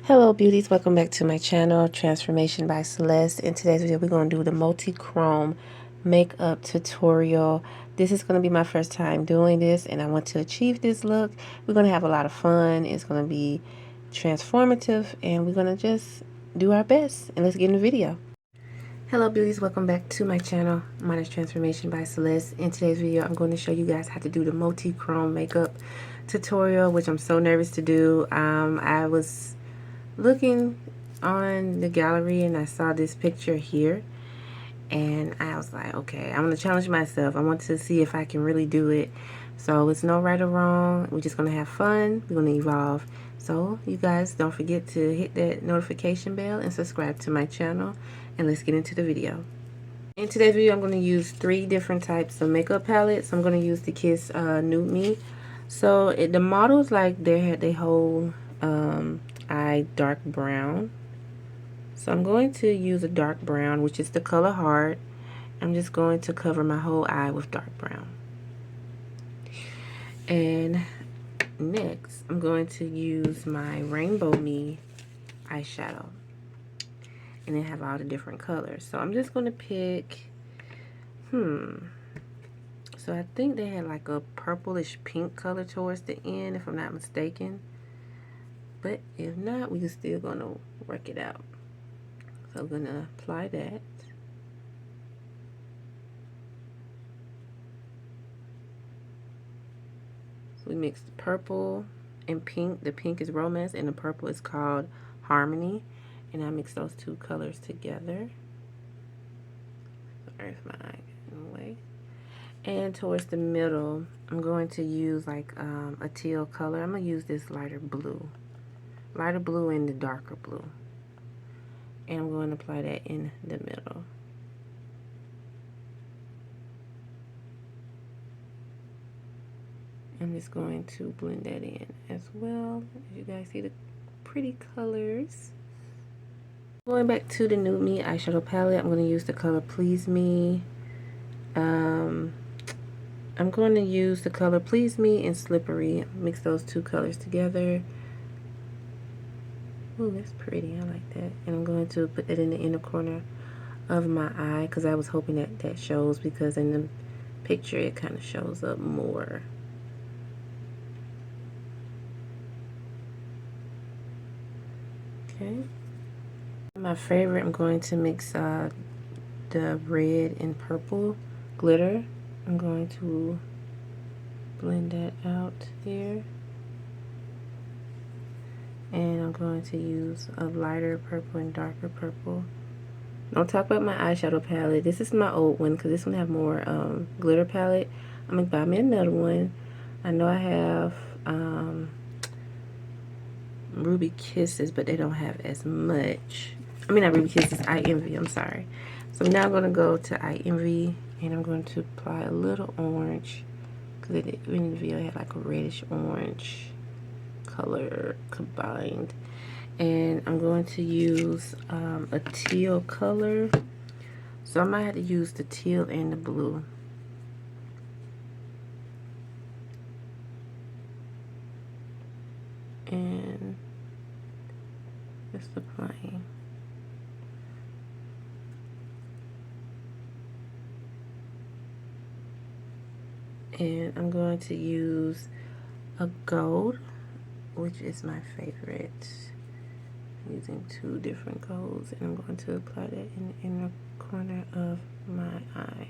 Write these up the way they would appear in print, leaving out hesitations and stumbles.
Hello beauties, welcome back to my channel, Transformation by Celeste. In today's video, we're going to do the multi-chrome makeup tutorial. This is going to be my first time doing this, and I want to achieve this look. We're going to have a lot of fun. It's going to be transformative, and we're going to just do our best. And let's get in the video. Hello beauties, welcome back to my channel. Mine is Transformation by Celeste. In today's video, I'm going to show you guys how to do the multi-chrome makeup tutorial, which I'm so nervous to do. I was looking on the gallery and I saw this picture here, and I was like, okay, I'm gonna challenge myself. I want to see if I can really do it. So it's no right or wrong. We're just gonna have fun. We're gonna evolve. So you guys don't forget to hit that notification bell and subscribe to my channel, and let's get into the video. In today's video, I'm going to use 3 different types of makeup palettes. I'm going to use the Kiss Nude Me. So the models, like, they hold eye dark brown. So I'm going to use a dark brown, which is the color Hard. I'm just going to cover my whole eye with dark brown. And next, I'm going to use my Rainbow Me eyeshadow. And they have all the different colors. So I'm just going to pick, so I think they had like a purplish pink color towards the end, if I'm not mistaken. But if not, we're still gonna work it out. So I'm gonna apply that. So we mixed purple and pink. The pink is Romance and the purple is called Harmony. And I mix those 2 colors together. Sorry if my eye got in the way. And towards the middle, I'm going to use like a teal color. I'm going to use this lighter blue. Lighter blue and the darker blue. And I'm going to apply that in the middle. I'm just going to blend that in as well. As you guys see the pretty colors. Going back to the Nude Me eyeshadow palette, I'm going to use the color Please Me. I'm going to use the color Please Me and Slippery. Mix those 2 colors together. Ooh, that's pretty. I like that. And I'm going to put that in the inner corner of my eye, because I was hoping that that shows, because in the picture it kind of shows up more. Okay. My favorite, I'm going to mix the red and purple glitter. I'm going to blend that out here. And I'm going to use a lighter purple and darker purple. Don't talk about my eyeshadow palette. This is my old one, because this one have more glitter palette. I'm going to buy me another one. I know I have Ruby Kisses, but they don't have as much. I mean, not Ruby Kisses, Eye Envy, I'm sorry. So now I'm going to go to Eye Envy, and I'm going to apply a little orange, because in the video it had like a reddish orange color combined. And I'm going to use a teal color. So I might have to use the teal and the blue. And just applying. And I'm going to use a gold, which is my favorite. I'm using 2 different golds, and I'm going to apply that in the inner corner of my eye.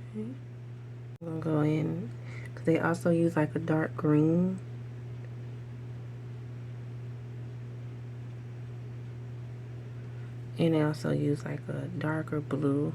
Okay. I'm going to go in, because they also use like a dark green. And they also use like a darker blue.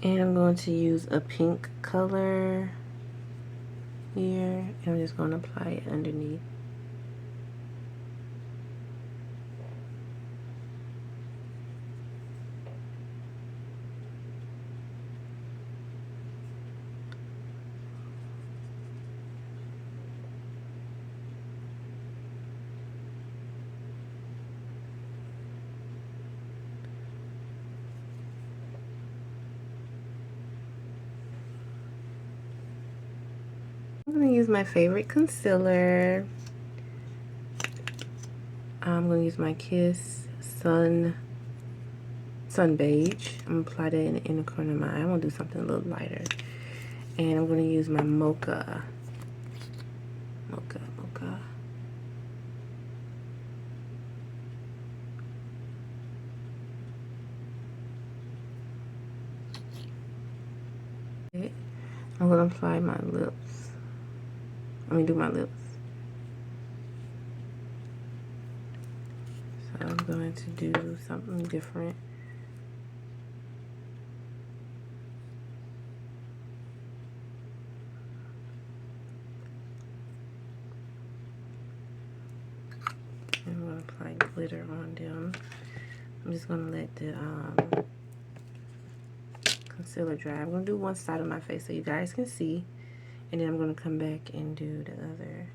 And I'm going to use a pink color here, and I'm just going to apply it underneath. I'm going to use my favorite concealer. I'm going to use my Kiss Sun Beige. I'm going to apply that in the inner corner of my eye. I'm going to do something a little lighter. And I'm going to use my Mocha. I'm going to apply my lips. Do my lips. So I'm going to do something different. I'm going to apply glitter on them. I'm just going to let the concealer dry. I'm going to do one side of my face so you guys can see. And then I'm going to come back and do the other.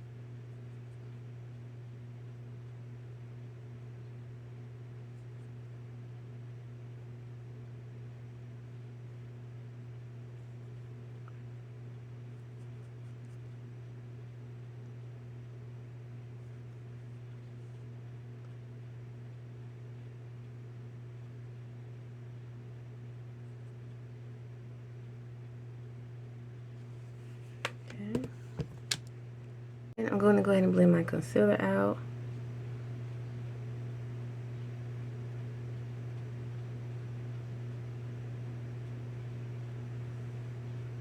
And I'm going to go ahead and blend my concealer out.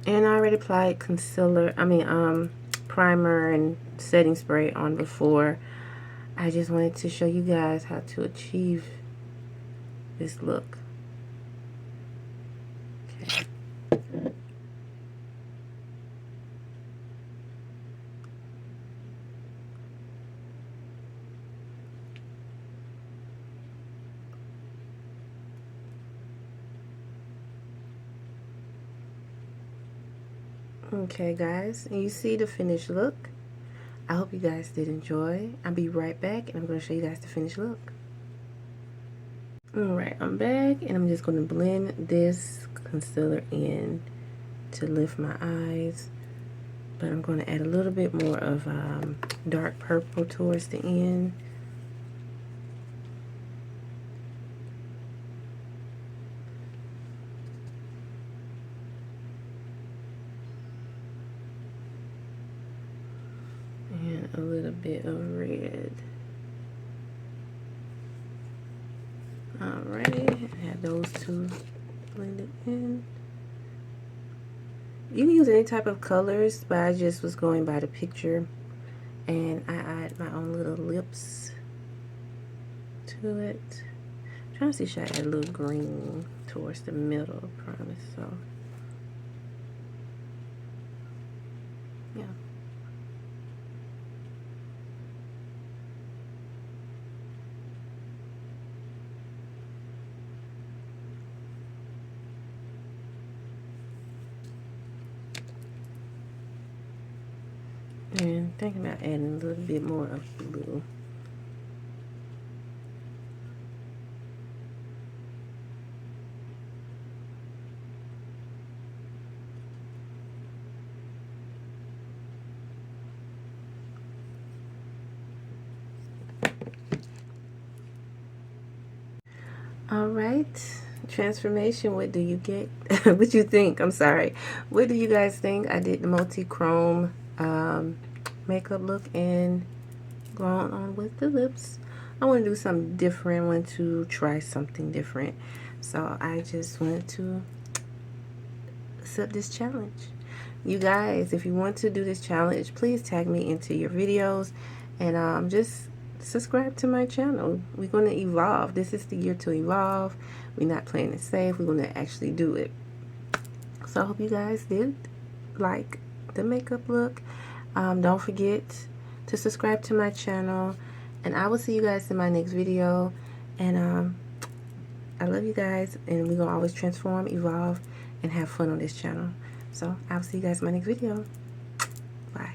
And I already applied primer and setting spray on before. I just wanted to show you guys how to achieve this look. Okay. Okay guys, and you see the finished look. I hope you guys did enjoy. I'll be right back and I'm going to show you guys the finished look. Alright, I'm back and I'm just going to blend this concealer in to lift my eyes. But I'm going to add a little bit more of dark purple towards the end. And a little bit of red. Alrighty, add those two blended in. You can use any type of colors, but I just was going by the picture. And I add my own little lips to it. I'm trying to see, should I add a little green towards the middle, I promise. So, yeah. And thinking about adding a little bit more of blue. Alright, transformation, what do you get? What you think? I'm sorry. What do you guys think? I did the multi-chrome makeup look and going on with the lips. I want to do something different. I want to try something different. So I just wanted to accept this challenge. You guys, if you want to do this challenge, please tag me into your videos and just subscribe to my channel. We're going to evolve. This is the year to evolve. We're not playing it safe. We're going to actually do it. So I hope you guys did like the makeup look. Don't forget to subscribe to my channel, and I will see you guys in my next video. And I love you guys, and we're gonna always transform, evolve, and have fun on this channel. So I'll see you guys in my next video. Bye.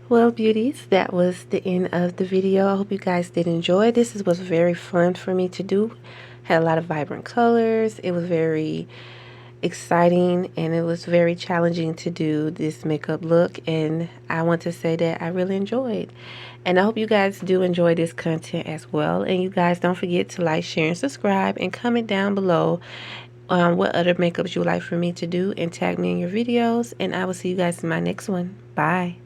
Well, beauties, that was the end of the video. I hope you guys did enjoy. This was very fun for me to do. Had a lot of vibrant colors. It was very exciting, and it was very challenging to do this makeup look, and I want to say that I really enjoyed. And I hope you guys do enjoy this content as well. And you guys don't forget to like, share, and subscribe, and comment down below what other makeups you would like for me to do, and tag me in your videos. And I will see you guys in my next one. Bye.